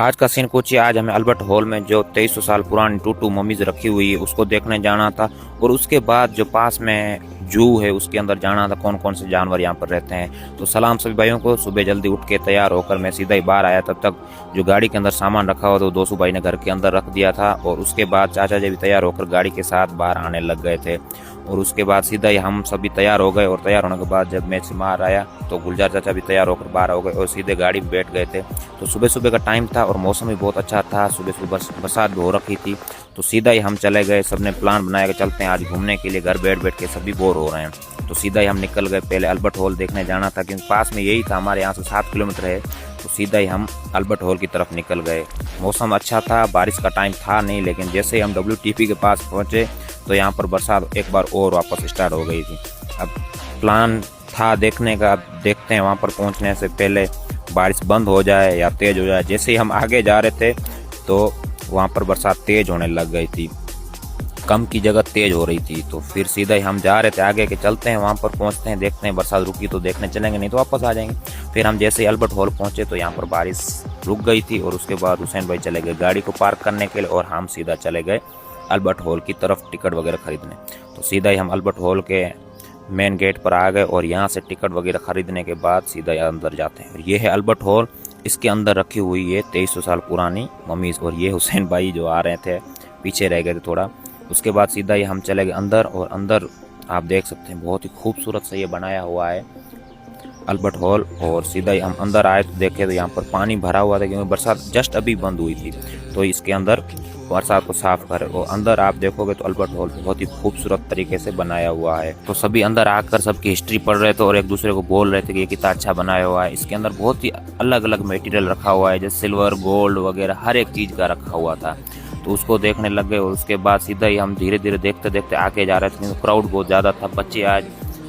आज का सीन कुछ ही। आज हमें अल्बर्ट हॉल में जो 2300 साल पुरानी टूटू मम्मीज रखी हुई है उसको देखने जाना था, और उसके बाद जो पास में जू है उसके अंदर जाना था, कौन कौन से जानवर यहाँ पर रहते हैं। तो सलाम सभी भाइयों को। सुबह जल्दी उठ के तैयार होकर मैं सीधा ही बाहर आया। तब तक जो गाड़ी के अंदर सामान रखा हुआ था वो दोस्तों भाई ने घर के अंदर रख दिया था, और उसके बाद चाचा जी भी तैयार होकर गाड़ी के साथ बाहर आने लग गए थे। और उसके बाद सीधा ही हम सभी तैयार हो गए, और तैयार होने के बाद जब मैं से बाहर आया तो गुलजार चाचा भी तैयार होकर बाहर हो गए और सीधे गाड़ी में बैठ गए थे। तो सुबह सुबह का टाइम था और मौसम भी बहुत अच्छा था, सुबह सुबह बरसात भी हो रखी थी। तो सीधा ही हम चले गए, सबने प्लान बनाया कि चलते हैं आज घूमने के लिए, घर बैठ बैठ के सभी बोर हो रहे हैं। तो सीधा ही हम निकल गए। पहले अल्बर्ट हॉल देखने जाना था क्योंकि पास में यही था, हमारे यहाँ से 7 किलोमीटर है। तो सीधा ही हम अल्बर्ट हॉल की तरफ निकल गए। मौसम अच्छा था, बारिश का टाइम था नहीं, लेकिन जैसे ही हम WTP के पास पहुँचे तो यहाँ पर बरसात एक बार और वापस स्टार्ट हो गई थी। अब प्लान था देखने का, अब देखते हैं वहाँ पर पहुँचने से पहले बारिश बंद हो जाए या तेज़ हो जाए। जैसे ही हम आगे जा रहे थे तो वहाँ पर बरसात तेज़ होने लग गई थी, कम की जगह तेज़ हो रही थी। तो फिर सीधा ही हम जा रहे थे आगे के चलते हैं, वहाँ पर पहुँचते हैं, देखते हैं बरसात रुकी तो देखने चलेंगे, नहीं तो वापस आ जाएंगे। फिर हम जैसे ही अल्बर्ट हॉल पहुँचे तो यहाँ पर बारिश रुक गई थी, और उसके बाद हुसैन भाई चले गए गाड़ी को पार्क करने के लिए, और हम सीधा चले गए अल्बर्ट हॉल की तरफ टिकट वगैरह खरीदने। तो सीधा ही हम अल्बर्ट हॉल के मेन गेट पर आ गए, और यहाँ से टिकट वगैरह खरीदने के बाद सीधा अंदर जाते हैं। ये है अल्बर्ट हॉल, इसके अंदर रखी हुई है 2300 साल पुरानी मम्मीज। और ये हुसैन भाई जो आ रहे थे, पीछे रह गए थे थोड़ा। उसके बाद सीधा ही हम चले गए अंदर, और अंदर आप देख सकते हैं बहुत ही खूबसूरत से ये बनाया हुआ है अल्बर्ट हॉल। और सीधा ही हम अंदर आए तो देखे तो यहाँ पर पानी भरा हुआ था क्योंकि बरसात जस्ट अभी बंद हुई थी, तो इसके अंदर बरसात को साफ करे। और अंदर आप देखोगे तो अल्बर्ट हॉल बहुत ही खूबसूरत तरीके से बनाया हुआ है। तो सभी अंदर आकर सबकी हिस्ट्री पढ़ रहे थे और एक दूसरे को बोल रहे थे कि ये कितना अच्छा बनाया हुआ है। इसके अंदर बहुत ही अलग अलग मटेरियल रखा हुआ है, जैसे सिल्वर, गोल्ड वगैरह हर एक चीज़ का रखा हुआ था। तो उसको देखने लग गए, और उसके बाद सीधा ही हम धीरे धीरे देखते देखते आगे जा रहे थे क्योंकि क्राउड बहुत ज़्यादा था। बच्चे आज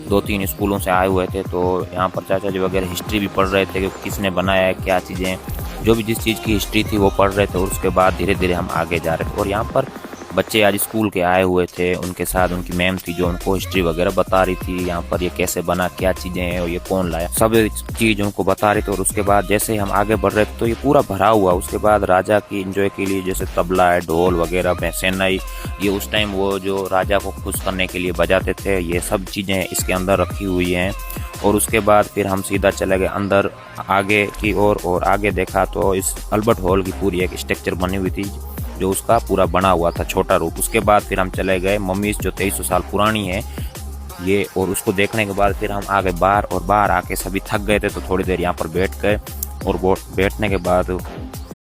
2-3 स्कूलों से आए हुए थे, तो यहाँ पर चाचा जी वगैरह हिस्ट्री भी पढ़ रहे थे कि किसने बनाया है, क्या चीज़ें, जो भी जिस चीज़ की हिस्ट्री थी वो पढ़ रहे थे। और उसके बाद धीरे धीरे हम आगे जा रहे थे, और यहाँ पर बच्चे आज स्कूल के आए हुए थे, उनके साथ उनकी मैम थी जो उनको हिस्ट्री वगैरह बता रही थी, यहाँ पर ये कैसे बना, क्या चीज़ें हैं और ये कौन लाया, सब चीज़ उनको बता रही थी। और उसके बाद जैसे ही हम आगे बढ़ रहे थे तो ये पूरा भरा हुआ। उसके बाद राजा की एंजॉय के लिए जैसे तबला है, ढोल वगैरह, शहनाई, ये उस टाइम वो जो राजा को खुश करने के लिए बजाते थे, ये सब चीज़ें इसके अंदर रखी हुई हैं। और उसके बाद फिर हम सीधा चले गए अंदर आगे की ओर, और आगे देखा तो इस अल्बर्ट हॉल की पूरी एक स्ट्रक्चर बनी हुई थी जो उसका पूरा बना हुआ था, छोटा रूप। उसके बाद फिर हम चले गए मम्मीज जो 2300 साल पुरानी है ये, और उसको देखने के बाद फिर हम आ गए बाहर, और बाहर आके सभी थक गए थे तो थोड़ी देर यहाँ पर बैठ गए। और बैठने के बाद